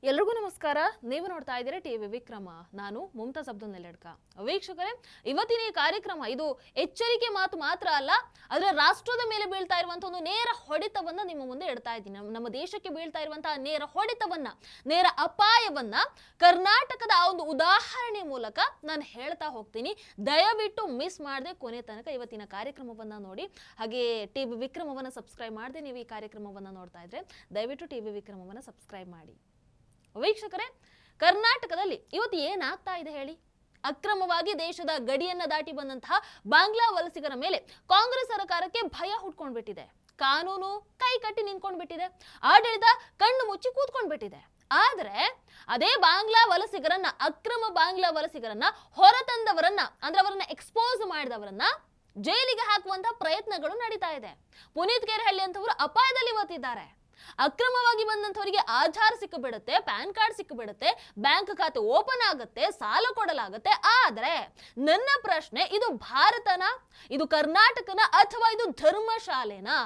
ಎಲ್ರಿಗೂ ನಮಸ್ಕಾರ. ನೀವು ನೋಡ್ತಾ ಇದ್ದೀರಾ ಟಿವಿ ವಿಕ್ರಮ. ನಾನು ಮುಮ್ತಾಜ್ ಅಬ್ದುಲ್ ನೆಲ್ಲಡ್ಕ. ವೀಕ್ಷಕರೇ, ಇವತ್ತಿನ ಈ ಕಾರ್ಯಕ್ರಮ ಇದು ಎಚ್ಚರಿಕೆ ಮಾತು ಮಾತ್ರ ಅಲ್ಲ, ಅದರ ರಾಷ್ಟ್ರದ ಮೇಲೆ ಬೀಳ್ತಾ ಇರುವಂತಹ ಒಂದು ನೇರ ಹೊಡೆತವನ್ನ ನಿಮ್ಮ ಮುಂದೆ ಇಡ್ತಾ ಇದ್ದೀನಿ. ನಮ್ಮ ದೇಶಕ್ಕೆ ಬೀಳ್ತಾ ಇರುವಂತಹ ನೇರ ಹೊಡೆತವನ್ನ, ನೇರ ಅಪಾಯವನ್ನ ಕರ್ನಾಟಕದ ಆ ಒಂದು ಉದಾಹರಣೆ ಮೂಲಕ ನಾನು ಹೇಳ್ತಾ ಹೋಗ್ತೀನಿ. ದಯವಿಟ್ಟು ಮಿಸ್ ಮಾಡದೆ ಕೊನೆ ತನಕ ಇವತ್ತಿನ ಕಾರ್ಯಕ್ರಮವನ್ನ ನೋಡಿ. ಹಾಗೆ ಟಿವಿ ವಿಕ್ರಮವನ್ನ ಸಬ್ಸ್ಕ್ರೈಬ್ ಮಾಡದೆ ನೀವು ಈ ಕಾರ್ಯಕ್ರಮವನ್ನ ನೋಡ್ತಾ ಇದ್ರೆ ದಯವಿಟ್ಟು ಟಿವಿ ವಿಕ್ರಮವನ್ನ ಸಬ್ಸ್ಕ್ರೈಬ್ ಮಾಡಿ. ವೀಕ್ಷಕರೇ, ಕರ್ನಾಟಕದಲ್ಲಿ ಇವತ್ತು ಏನಾಗ್ತಾ ಇದೆ ಹೇಳಿ? ಅಕ್ರಮವಾಗಿ ದೇಶದ ಗಡಿಯನ್ನ ದಾಟಿ ಬಂದಂತಹ ಬಾಂಗ್ಲಾ ವಲಸಿಗರ ಮೇಲೆ ಕಾಂಗ್ರೆಸ್ ಸರ್ಕಾರಕ್ಕೆ ಭಯ ಹುಟ್ಕೊಂಡ್ಬಿಟ್ಟಿದೆ. ಕಾನೂನು ಕೈ ಕಟ್ಟಿ ನಿಂತ್ಕೊಂಡ್ಬಿಟ್ಟಿದೆ. ಆಡಳಿತ ಕಣ್ಣು ಮುಚ್ಚಿ ಕೂತ್ಕೊಂಡ್ಬಿಟ್ಟಿದೆ. ಆದ್ರೆ ಅದೇ ಬಾಂಗ್ಲಾ ವಲಸಿಗರನ್ನ, ಅಕ್ರಮ ಬಾಂಗ್ಲಾ ವಲಸಿಗರನ್ನ ಹೊರತಂದವರನ್ನ, ಅಂದ್ರೆ ಅವರನ್ನ ಎಕ್ಸ್ಪೋಸ್ ಮಾಡಿದವರನ್ನ ಜೈಲಿಗೆ ಹಾಕುವಂತಹ ಪ್ರಯತ್ನಗಳು ನಡೀತಾ ಇದೆ. ಪುನೀತ್ ಕೇರಹಳ್ಳಿ ಅಂತವರು ಅಪಾಯದಲ್ಲಿ ಇವತ್ತಿದ್ದಾರೆ. ಅಕ್ರಮವಾಗಿ ಬಂದಂತವರಿಗೆ ಆಧಾರ್ ಸಿಕ್ಕಿಬಿಡುತ್ತೆ, ಪ್ಯಾನ್ ಕಾರ್ಡ್ ಸಿಕ್ಕಿಬಿಡುತ್ತೆ, ಬ್ಯಾಂಕ್ ಖಾತೆ ಓಪನ್ ಆಗುತ್ತೆ, ಸಾಲ ಕೊಡಲಾಗುತ್ತೆ. ಆದ್ರೆ ನನ್ನ ಪ್ರಶ್ನೆ, ಇದು ಭಾರತನ, ಇದು ಕರ್ನಾಟಕನ, ಅಥವಾ ಇದು ಧರ್ಮಶಾಲೆನಾ?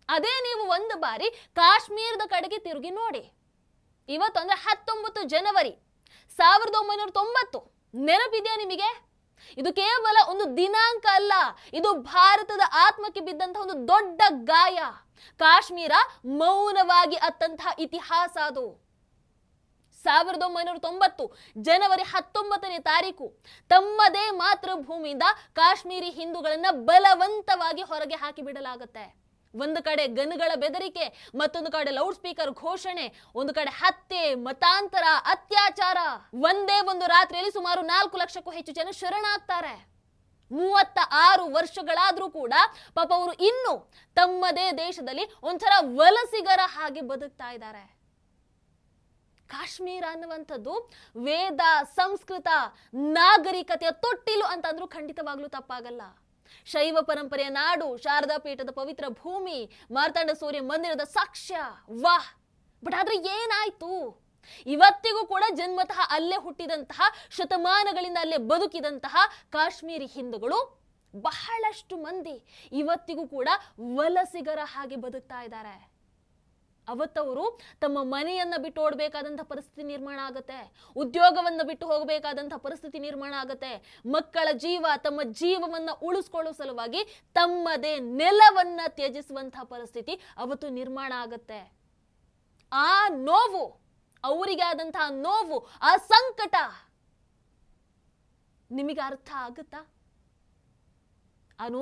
ಅದೇ ನೀವು ಒಂದು ಬಾರಿ ಕಾಶ್ಮೀರದ ಕಡೆಗೆ ತಿರುಗಿ ನೋಡಿ. ಇವತ್ತು ಅಂದ್ರೆ 19 ಜನವರಿ 1990 ನೆನಪಿದೆಯಾ ನಿಮಗೆ? ಇದು ಕೇವಲ ಒಂದು ದಿನಾಂಕ ಅಲ್ಲ, ಇದು ಭಾರತದ ಆತ್ಮಕ್ಕೆ ಬಿದ್ದಂತಹ ಒಂದು ದೊಡ್ಡ ಗಾಯ. ಕಾಶ್ಮೀರ ಮೌನವಾಗಿ ಅತ್ತಂತಹ ಇತಿಹಾಸ ಅದು. 1990 ಜನವರಿ 19ನೇ ತಾರೀಕು ತಮ್ಮದೇ ಮಾತೃಭೂಮಿಯಿಂದ ಕಾಶ್ಮೀರಿ ಹಿಂದೂಗಳನ್ನ ಬಲವಂತವಾಗಿ ಹೊರಗೆ ಹಾಕಿ ಬಿಡಲಾಗುತ್ತೆ. ಒಂದು ಕಡೆ ಗನ್ಗಳ ಬೆದರಿಕೆ, ಮತ್ತೊಂದು ಕಡೆ ಲೌಡ್ ಸ್ಪೀಕರ್ ಘೋಷಣೆ, ಒಂದು ಕಡೆ ಹತ್ಯೆ, ಮತಾಂತರ, ಅತ್ಯಾಚಾರ. ಒಂದೇ ಒಂದು ರಾತ್ರಿಯಲ್ಲಿ ಸುಮಾರು 4 ಲಕ್ಷಕ್ಕೂ ಹೆಚ್ಚು ಜನ ಶರಣಾಗ್ತಾರೆ. 36 ವರ್ಷಗಳಾದ್ರೂ ಕೂಡ ಪಾಪ ಅವರು ಇನ್ನು ತಮ್ಮದೇ ದೇಶದಲ್ಲಿ ಒಂಥರ ವಲಸಿಗರ ಹಾಗೆ ಬದುಕ್ತಾ ಇದ್ದಾರೆ. ಕಾಶ್ಮೀರ ಅನ್ನುವಂಥದ್ದು ವೇದ, ಸಂಸ್ಕೃತ, ನಾಗರಿಕತೆಯ ತೊಟ್ಟಿಲು ಅಂತಂದ್ರೂ ಖಂಡಿತವಾಗ್ಲೂ ತಪ್ಪಾಗಲ್ಲ. ಶೈವ ಪರಂಪರೆಯ ನಾಡು, ಶಾರದಾ ಪೀಠದ ಪವಿತ್ರ ಭೂಮಿ, ಮಾರ್ತಾಂಡ ಸೂರ್ಯ ಮಂದಿರದ ಸಾಕ್ಷ್ಯ. ವಾಹ್! ಬಟ್ ಆದ್ರೆ ಏನಾಯ್ತು? ಇವತ್ತಿಗೂ ಕೂಡ ಜನ್ಮತಃ ಅಲ್ಲೇ ಹುಟ್ಟಿದಂತಹ, ಶತಮಾನಗಳಿಂದ ಅಲ್ಲೇ ಬದುಕಿದಂತಹ ಕಾಶ್ಮೀರಿ ಹಿಂದೂಗಳು ಬಹಳಷ್ಟು ಮಂದಿ ಇವತ್ತಿಗೂ ಕೂಡ ವಲಸಿಗರ ಹಾಗೆ ಬದುಕ್ತಾ ಇದ್ದಾರೆ. ಅವತ್ತವರು ತಮ್ಮ ಮನೆಯನ್ನ ಬಿಟ್ಟು ಓಡಬೇಕಾದಂತಹ ಪರಿಸ್ಥಿತಿ ನಿರ್ಮಾಣ ಆಗುತ್ತೆ, ಉದ್ಯೋಗವನ್ನ ಬಿಟ್ಟು ಹೋಗಬೇಕಾದಂತಹ ಪರಿಸ್ಥಿತಿ ನಿರ್ಮಾಣ ಆಗುತ್ತೆ, ಮಕ್ಕಳ ಜೀವ, ತಮ್ಮ ಜೀವವನ್ನ ಉಳಿಸ್ಕೊಳ್ಳೋ ಸಲುವಾಗಿ ತಮ್ಮದೇ ನೆಲವನ್ನ ತ್ಯಜಿಸುವಂತಹ ಪರಿಸ್ಥಿತಿ ಅವತ್ತು ನಿರ್ಮಾಣ ಆಗುತ್ತೆ. ಆ ನೋವು, ಅವರಿಗೆ ಆದಂತಹ ನೋವು, ಆ ಸಂಕಟ ನಿಮಗೆ ಅರ್ಥ ಆಗುತ್ತಾ?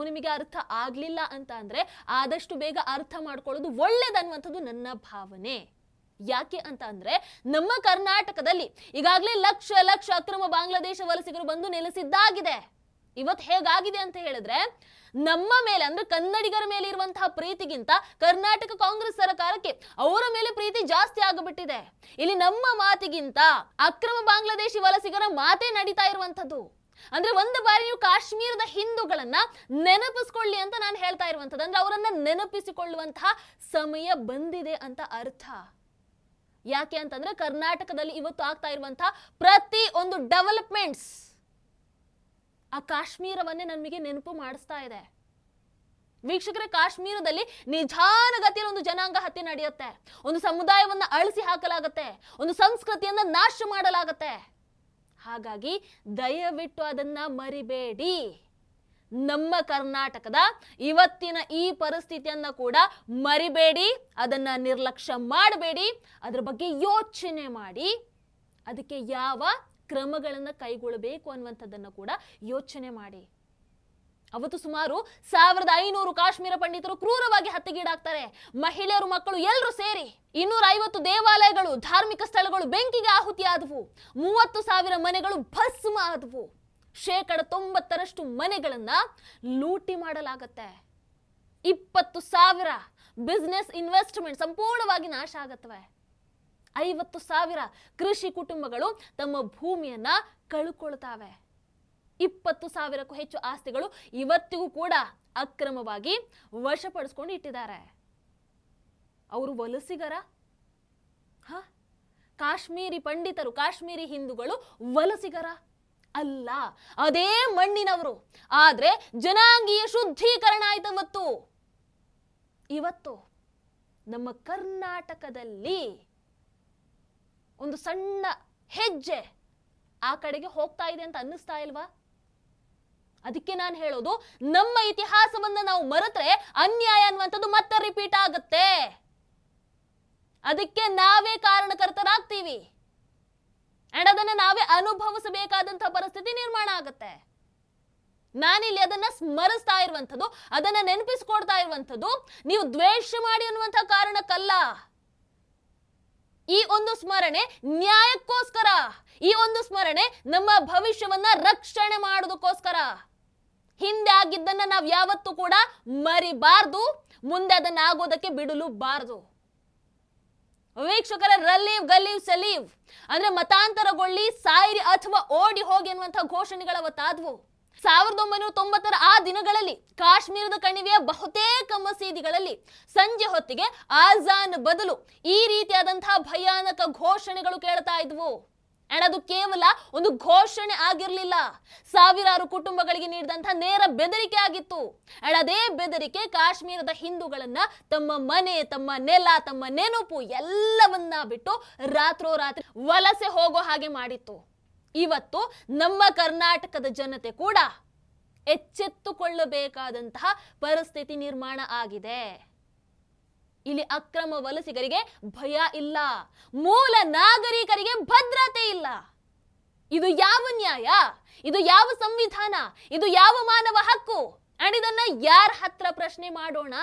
ನಿಮಗೆ ಅರ್ಥ ಆಗ್ಲಿಲ್ಲ ಅಂತ ಅಂದ್ರೆ ಆದಷ್ಟು ಬೇಗ ಅರ್ಥ ಮಾಡ್ಕೊಳ್ಳೋದು ಒಳ್ಳೇದನ್ನುವಂಥದ್ದು ನನ್ನ ಭಾವನೆ. ಯಾಕೆ ಅಂತ ಅಂದ್ರೆ ನಮ್ಮ ಕರ್ನಾಟಕದಲ್ಲಿ ಈಗಾಗಲೇ ಲಕ್ಷ ಲಕ್ಷ ಅಕ್ರಮ ಬಾಂಗ್ಲಾದೇಶ ವಲಸಿಗರು ಬಂದು ನೆಲೆಸಿದ್ದಾಗಿದೆ. ಇವತ್ತು ಹೇಗಾಗಿದೆ ಅಂತ ಹೇಳಿದ್ರೆ, ನಮ್ಮ ಮೇಲೆ ಅಂದ್ರೆ ಕನ್ನಡಿಗರ ಮೇಲೆ ಇರುವಂತಹ ಪ್ರೀತಿಗಿಂತ ಕರ್ನಾಟಕ ಕಾಂಗ್ರೆಸ್ ಸರ್ಕಾರಕ್ಕೆ ಅವರ ಮೇಲೆ ಪ್ರೀತಿ ಜಾಸ್ತಿ ಆಗಿಬಿಟ್ಟಿದೆ. ಇಲ್ಲಿ ನಮ್ಮ ಮಾತಿಗಿಂತ ಅಕ್ರಮ ಬಾಂಗ್ಲಾದೇಶಿ ವಲಸಿಗರ ಮಾತೇ ನಡೀತಾ ಇರುವಂತದ್ದು. ಅಂದ್ರೆ ಒಂದು ಬಾರಿ ನೀವು ಕಾಶ್ಮೀರದ ಹಿಂದೂಗಳನ್ನ ನೆನಪಿಸ್ಕೊಳ್ಳಿ ಅಂತ ನಾನು ಹೇಳ್ತಾ ಇರುವಂತದ್ದು. ಅಂದ್ರೆ ಅವರನ್ನ ನೆನಪಿಸಿಕೊಳ್ಳುವಂತಹ ಸಮಯ ಬಂದಿದೆ ಅಂತ ಅರ್ಥ. ಯಾಕೆ ಅಂತಂದ್ರೆ ಕರ್ನಾಟಕದಲ್ಲಿ ಇವತ್ತು ಆಗ್ತಾ ಇರುವಂತಹ ಪ್ರತಿ ಒಂದು ಡೆವಲಪ್ಮೆಂಟ್ಸ್ ಆ ಕಾಶ್ಮೀರವನ್ನೇ ನಮಗೆ ನೆನಪು ಮಾಡಿಸ್ತಾ ಇದೆ. ವೀಕ್ಷಕರೇ, ಕಾಶ್ಮೀರದಲ್ಲಿ ನಿಧಾನಗತಿಯಲ್ಲಿ ಒಂದು ಜನಾಂಗ ಹತ್ಯೆ ನಡೆಯುತ್ತೆ, ಒಂದು ಸಮುದಾಯವನ್ನ ಅಳಿಸಿ ಹಾಕಲಾಗತ್ತೆ, ಒಂದು ಸಂಸ್ಕೃತಿಯನ್ನ ನಾಶ ಮಾಡಲಾಗತ್ತೆ. ಹಾಗಾಗಿ ದಯವಿಟ್ಟು ಅದನ್ನ ಮರಿಬೇಡಿ. ನಮ್ಮ ಕರ್ನಾಟಕದ ಇವತ್ತಿನ ಈ ಪರಿಸ್ಥಿತಿಯನ್ನ ಕೂಡ ಮರಿಬೇಡಿ, ಅದನ್ನ ನಿರ್ಲಕ್ಷ್ಯ ಮಾಡಬೇಡಿ. ಅದ್ರ ಬಗ್ಗೆ ಯೋಚನೆ ಮಾಡಿ ಅದಕ್ಕೆ ಯಾವ ಕ್ರಮಗಳನ್ನ ಕೈಗೊಳ್ಳಬೇಕು ಅನ್ನುವಂಥದ್ದನ್ನು ಕೂಡ ಯೋಚನೆ ಮಾಡಿ. ಅವತ್ತು ಸುಮಾರು 1500 ಕಾಶ್ಮೀರ ಪಂಡಿತರು ಕ್ರೂರವಾಗಿ ಹತ್ಯೆಗೀಡಾಗ್ತಾರೆ. ಮಹಿಳೆಯರು, ಮಕ್ಕಳು ಎಲ್ಲರೂ ಸೇರಿ 250 ದೇವಾಲಯಗಳು, ಧಾರ್ಮಿಕ ಸ್ಥಳಗಳು ಬೆಂಕಿಗೆ ಆಹುತಿಯಾದವು. 30,000 ಮನೆಗಳು ಭಸ್ಮ ಆದವು. 90% ಮನೆಗಳನ್ನ ಲೂಟಿ ಮಾಡಲಾಗತ್ತೆ. 20,000 ಬಿಸ್ನೆಸ್ ಇನ್ವೆಸ್ಟ್ಮೆಂಟ್ ಸಂಪೂರ್ಣವಾಗಿ ನಾಶ ಆಗತ್ತವೆ. 50,000 ಕೃಷಿ ಕುಟುಂಬಗಳು ತಮ್ಮ ಭೂಮಿಯನ್ನ ಕಳ್ಕೊಳ್ತಾವೆ. 20,000ಕ್ಕೂ ಹೆಚ್ಚು ಆಸ್ತಿಗಳು ಇವತ್ತಿಗೂ ಕೂಡ ಅಕ್ರಮವಾಗಿ ವಶಪಡಿಸ್ಕೊಂಡು ಇಟ್ಟಿದ್ದಾರೆ. ಅವರು ವಲಸಿಗರ? ಕಾಶ್ಮೀರಿ ಪಂಡಿತರು, ಕಾಶ್ಮೀರಿ ಹಿಂದೂಗಳು ವಲಸಿಗರ ಅಲ್ಲ, ಅದೇ ಮಣ್ಣಿನವರು. ಆದ್ರೆ ಜನಾಂಗೀಯ ಶುದ್ಧೀಕರಣ ಆಯ್ತು. ಇವತ್ತು ನಮ್ಮ ಕರ್ನಾಟಕದಲ್ಲಿ ಒಂದು ಸಣ್ಣ ಹೆಜ್ಜೆ ಆ ಕಡೆಗೆ ಹೋಗ್ತಾ ಇದೆ ಅಂತ ಅನ್ನಿಸ್ತಾ ಇಲ್ವಾ? ಅದಕ್ಕೆ ನಾನು ಹೇಳೋದು, ನಮ್ಮ ಇತಿಹಾಸವನ್ನ ನಾವು ಮರೆತ್ರೆ ಅನ್ಯಾಯ ಅನ್ನುವಂಥದ್ದು ಮತ್ತೆ ರಿಪೀಟ್ ಆಗುತ್ತೆ. ಅದಕ್ಕೆ ನಾವೇ ಕಾರಣಕರ್ತರಾಗ್ತೀವಿ ಅಂಡ್ ಅದನ್ನ ನಾವೇ ಅನುಭವಿಸಬೇಕಾದಂತಹ ಪರಿಸ್ಥಿತಿ ನಿರ್ಮಾಣ ಆಗುತ್ತೆ. ನಾನಿಲ್ಲಿ ಅದನ್ನ ಸ್ಮರಿಸ್ತಾ ಇರುವಂಥದ್ದು, ಅದನ್ನ ನೆನಪಿಸ್ಕೊಡ್ತಾ ಇರುವಂಥದ್ದು ನೀವು ದ್ವೇಷ ಮಾಡಿ ಅನ್ನುವಂಥ ಕಾರಣಕ್ಕಲ್ಲ. ಈ ಒಂದು ಸ್ಮರಣೆ ನ್ಯಾಯಕ್ಕೋಸ್ಕರ, ಈ ಒಂದು ಸ್ಮರಣೆ ನಮ್ಮ ಭವಿಷ್ಯವನ್ನ ರಕ್ಷಣೆ ಮಾಡೋದಕ್ಕೋಸ್ಕರ. ಹಿಂದೆ ಆಗಿದ್ದನ್ನ ನಾವು ಯಾವತ್ತೂ ಕೂಡ ಮರಿಬಾರ್ದು, ಮುಂದೆ ಅದನ್ನ ಆಗೋದಕ್ಕೆ ಬಿಡಲೂಬಾರದು. ವೀಕ್ಷಕರ, ರಲೀವ್ ಗಲೀವ್ ಸಲೀವ್ ಅಂದ್ರೆ ಮತಾಂತರಗೊಳ್ಳಿ, ಸಾಯಿರಿ ಅಥವಾ ಓಡಿ ಹೋಗಿ ಅನ್ನುವಂತಹ ಘೋಷಣೆಗಳು ಅವತ್ತಾದ್ವು. 1990ರ ಆ ದಿನಗಳಲ್ಲಿ ಕಾಶ್ಮೀರದ ಕಣಿವೆಯ ಬಹುತೇಕ ಮಸೀದಿಗಳಲ್ಲಿ ಸಂಜೆ ಹೊತ್ತಿಗೆ ಆಜಾನ್ ಬದಲು ಈ ರೀತಿಯಾದಂತಹ ಭಯಾನಕ ಘೋಷಣೆಗಳು ಕೇಳ್ತಾ ಇದ್ವು. ಅಂಡ್ ಅದು ಕೇವಲ ಒಂದು ಘೋಷಣೆ ಆಗಿರ್ಲಿಲ್ಲ, ಸಾವಿರಾರು ಕುಟುಂಬಗಳಿಗೆ ನೀಡಿದಂತಹ ನೇರ ಬೆದರಿಕೆ ಆಗಿತ್ತು. ಅಂಡ್ ಅದೇ ಬೆದರಿಕೆ ಕಾಶ್ಮೀರದ ಹಿಂದೂಗಳನ್ನ ತಮ್ಮ ಮನೆ, ತಮ್ಮ ನೆಲ, ತಮ್ಮ ನೆನಪು ಎಲ್ಲವನ್ನ ಬಿಟ್ಟು ರಾತ್ರೋರಾತ್ರಿ ವಲಸೆ ಹೋಗೋ ಹಾಗೆ ಮಾಡಿತ್ತು. ಇವತ್ತು ನಮ್ಮ ಕರ್ನಾಟಕದ ಜನತೆ ಕೂಡ ಎಚ್ಚೆತ್ತುಕೊಳ್ಳಬೇಕಾದಂತಹ ಪರಿಸ್ಥಿತಿ ನಿರ್ಮಾಣ ಆಗಿದೆ. ಇಲ್ಲಿ ಅಕ್ರಮ ವಲಸಿಗರಿಗೆ ಭಯ ಇಲ್ಲ, ಮೂಲ ನಾಗರಿಕರಿಗೆ ಭದ್ರತೆ ಇಲ್ಲ. ಇದು ಯಾವ ನ್ಯಾಯ? ಇದು ಯಾವ ಸಂವಿಧಾನ? ಇದು ಯಾವ ಮಾನವ ಹಕ್ಕು? ಅಂಡ್ ಇದನ್ನ ಯಾರ ಹತ್ರ ಪ್ರಶ್ನೆ ಮಾಡೋಣ?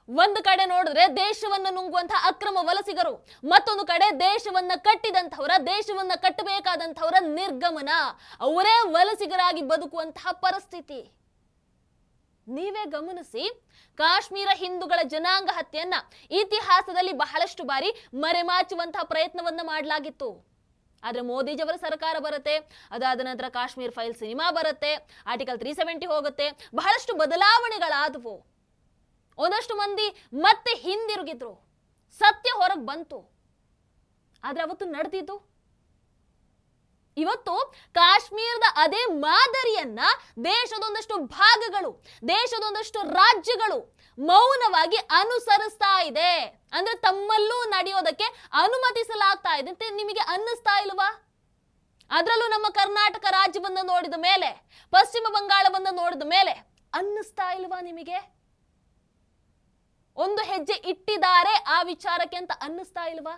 ಒಂದು ಕಡೆ ನೋಡಿದ್ರೆ ದೇಶವನ್ನ ನುಂಗುವಂತಹ ಅಕ್ರಮ ವಲಸಿಗರು, ಮತ್ತೊಂದು ಕಡೆ ದೇಶವನ್ನ ಕಟ್ಟಿದಂತವರ, ದೇಶವನ್ನ ಕಟ್ಟಬೇಕಾದಂತವರ ನಿರ್ಗಮನ, ಅವರೇ ವಲಸಿಗರಾಗಿ ಬದುಕುವಂತಹ ಪರಿಸ್ಥಿತಿ. ನೀವೇ ಗಮನಿಸಿ, ಕಾಶ್ಮೀರ ಹಿಂದೂಗಳ ಜನಾಂಗ ಹತ್ಯೆಯನ್ನ ಇತಿಹಾಸದಲ್ಲಿ ಬಹಳಷ್ಟು ಬಾರಿ ಮರೆಮಾಚುವಂತಹ ಪ್ರಯತ್ನವನ್ನ ಮಾಡಲಾಗಿತ್ತು. ಆದ್ರೆ ಮೋದಿಜಿಯವರ ಸರ್ಕಾರ ಬರುತ್ತೆ, ಅದಾದ ನಂತರ ಕಾಶ್ಮೀರ್ ಫೈಲ್ ಸಿನಿಮಾ ಬರುತ್ತೆ, ಆರ್ಟಿಕಲ್ 370 ಹೋಗುತ್ತೆ, ಬಹಳಷ್ಟು ಬದಲಾವಣೆಗಳಾದವು. ಒಂದಷ್ಟು ಮಂದಿ ಮತ್ತೆ ಹಿಂದಿರುಗಿದ್ರು, ಸತ್ಯ ಹೊರಗೆ ಬಂತು. ಆದ್ರೆ ಅವತ್ತು ನಡೆದಿದ್ದು, ಇವತ್ತು ಕಾಶ್ಮೀರದ ಅದೇ ಮಾದರಿಯನ್ನ ದೇಶದೊಂದಷ್ಟು ಭಾಗಗಳು, ದೇಶದೊಂದಷ್ಟು ರಾಜ್ಯಗಳು ಮೌನವಾಗಿ ಅನುಸರಿಸ್ತಾ ಇದೆ. ಅಂದ್ರೆ ತಮ್ಮಲ್ಲೂ ನಡೆಯೋದಕ್ಕೆ ಅನುಮತಿಸಲಾಗ್ತಾ ಇದೆ ಅಂತ ನಿಮಗೆ ಅನ್ನಿಸ್ತಾ ಇಲ್ವಾ? ಅದರಲ್ಲೂ ನಮ್ಮ ಕರ್ನಾಟಕ ರಾಜ್ಯವನ್ನ ನೋಡಿದ ಮೇಲೆ, ಪಶ್ಚಿಮ ಬಂಗಾಳವನ್ನ ನೋಡಿದ ಮೇಲೆ ಅನ್ನಿಸ್ತಾ ಇಲ್ವಾ ನಿಮಗೆ? ಒಂದು ಹೆಜ್ಜೆ ಇಟ್ಟಿದ್ದಾರೆ ಆ ವಿಚಾರಕ್ಕೆ ಅಂತ ಅನ್ನಿಸ್ತಾ ಇಲ್ವಾ?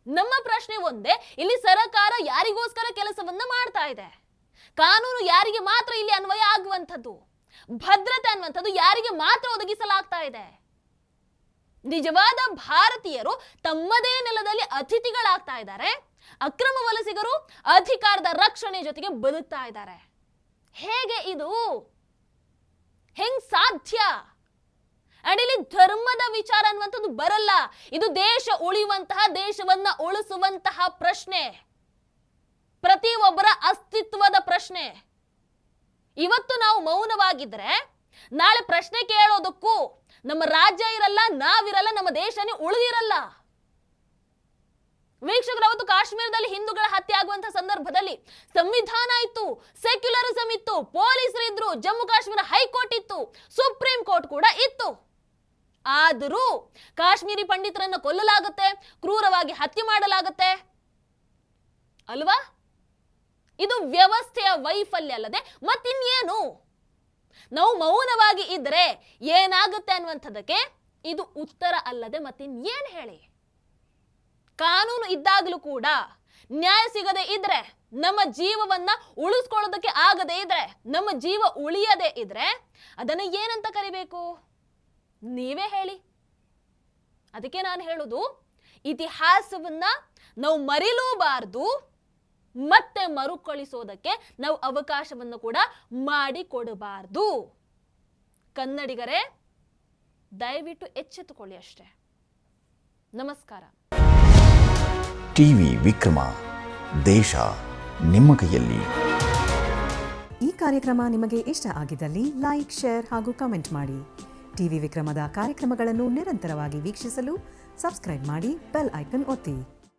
ನಮ್ಮ ಪ್ರಶ್ನೆ ಒಂದೇ, ಇಲ್ಲಿ ಸರ್ಕಾರ ಯಾರಿಗೋಸ್ಕರ ಕೆಲಸವನ್ನ ಮಾಡ್ತಾ ಇದೆ? ಕಾನೂನು ಯಾರಿಗೆ ಮಾತ್ರ ಇಲ್ಲಿ ಅನ್ವಯ ಆಗುವಂಥದ್ದು? ಭದ್ರತೆ ಅನ್ನುವಂಥದ್ದು ಯಾರಿಗೆ ಮಾತ್ರ ಒದಗಿಸಲಾಗ್ತಾ ಇದೆ? ನಿಜವಾದ ಭಾರತೀಯರು ತಮ್ಮದೇ ನೆಲದಲ್ಲಿ ಅತಿಥಿಗಳಾಗ್ತಾ ಇದ್ದಾರೆ, ಅಕ್ರಮ ವಲಸಿಗರು ಅಧಿಕಾರದ ರಕ್ಷಣೆ ಜೊತೆಗೆ ಬದುಕ್ತಾ ಇದ್ದಾರೆ. ಹೇಗೆ ಇದು? ಹೆಂಗ್ ಸಾಧ್ಯ? ಅಂಡ್ ಇಲ್ಲಿ ಧರ್ಮದ ವಿಚಾರ ಅನ್ನುವಂಥದ್ದು ಬರಲ್ಲ. ಇದು ದೇಶ ಉಳಿಯುವಂತಹ, ದೇಶವನ್ನ ಉಳಿಸುವಂತಹ ಪ್ರಶ್ನೆ, ಪ್ರತಿಯೊಬ್ಬರ ಅಸ್ತಿತ್ವದ ಪ್ರಶ್ನೆ. ಇವತ್ತು ನಾವು ಮೌನವಾಗಿದ್ರೆ ನಾಳೆ ಪ್ರಶ್ನೆ ಕೇಳೋದಕ್ಕೂ ನಮ್ಮ ರಾಜ್ಯ ಇರಲ್ಲ, ನಾವಿರಲ್ಲ, ನಮ್ಮ ದೇಶನೇ ಉಳಿದಿರಲ್ಲ. ವೀಕ್ಷಕರು, ಅವತ್ತು ಕಾಶ್ಮೀರದಲ್ಲಿ ಹಿಂದೂಗಳ ಹತ್ಯೆ ಆಗುವಂತಹ ಸಂದರ್ಭದಲ್ಲಿ ಸಂವಿಧಾನ ಇತ್ತು, ಸೆಕ್ಯುಲರಿಸಂ ಇತ್ತು, ಪೊಲೀಸರು ಇದ್ರು, ಜಮ್ಮು ಕಾಶ್ಮೀರ ಹೈಕೋರ್ಟ್ ಇತ್ತು, ಸುಪ್ರೀಂ ಕೋರ್ಟ್ ಕೂಡ ಇತ್ತು. ಆದರೂ ಕಾಶ್ಮೀರಿ ಪಂಡಿತರನ್ನು ಕೊಲ್ಲಲಾಗುತ್ತೆ, ಕ್ರೂರವಾಗಿ ಹತ್ಯೆ ಮಾಡಲಾಗುತ್ತೆ ಅಲ್ವಾ? ಇದು ವ್ಯವಸ್ಥೆಯ ವೈಫಲ್ಯ ಅಲ್ಲದೆ ಮತ್ತಿನ್ನೇನು? ನಾವು ಮೌನವಾಗಿ ಇದ್ರೆ ಏನಾಗುತ್ತೆ ಅನ್ನುವಂಥದ್ದಕ್ಕೆ ಇದು ಉತ್ತರ ಅಲ್ಲದೆ ಮತ್ತಿನ್ನೇನು ಹೇಳಿ? ಕಾನೂನು ಇದ್ದಾಗಲೂ ಕೂಡ ನ್ಯಾಯ ಸಿಗದೆ ಇದ್ರೆ, ನಮ್ಮ ಜೀವವನ್ನ ಉಳಿಸ್ಕೊಳ್ಳೋದಕ್ಕೆ ಆಗದೆ ಇದ್ರೆ, ನಮ್ಮ ಜೀವ ಉಳಿಯದೆ ಇದ್ರೆ ಅದನ್ನ ಏನಂತ ಕರಿಬೇಕು? ನೀವೇ ಹೇಳಿ. ಅದಕ್ಕೆ ನಾನು ಹೇಳುದು, ಇತಿಹಾಸವನ್ನ ನಾವು ಮರೆಯಲೂಬಾರದು, ಮತ್ತೆ ಮರುಕಳಿಸೋದಕ್ಕೆ ನಾವು ಅವಕಾಶವನ್ನು ಕೂಡ ಮಾಡಿಕೊಡಬಾರದು. ಕನ್ನಡಿಗರೇ, ದಯವಿಟ್ಟು ಎಚ್ಚೆತ್ತುಕೊಳ್ಳಿ ಅಷ್ಟೇ. ನಮಸ್ಕಾರ. ಟಿವಿ ವಿಕ್ರಮ, ದೇಶ ನಿಮ್ಮ ಕೈಯಲ್ಲಿ. ಈ ಕಾರ್ಯಕ್ರಮ ನಿಮಗೆ ಇಷ್ಟ ಆಗಿದ್ದಲ್ಲಿ ಲೈಕ್, ಶೇರ್ ಹಾಗೂ ಕಮೆಂಟ್ ಮಾಡಿ. ಟಿವಿ ವಿಕ್ರಮದ ಕಾರ್ಯಕ್ರಮಗಳನ್ನು ನಿರಂತರವಾಗಿ ವೀಕ್ಷಿಸಲು ಸಬ್ಸ್ಕ್ರೈಬ್ ಮಾಡಿ, ಬೆಲ್ ಐಕನ್ ಒತ್ತಿ.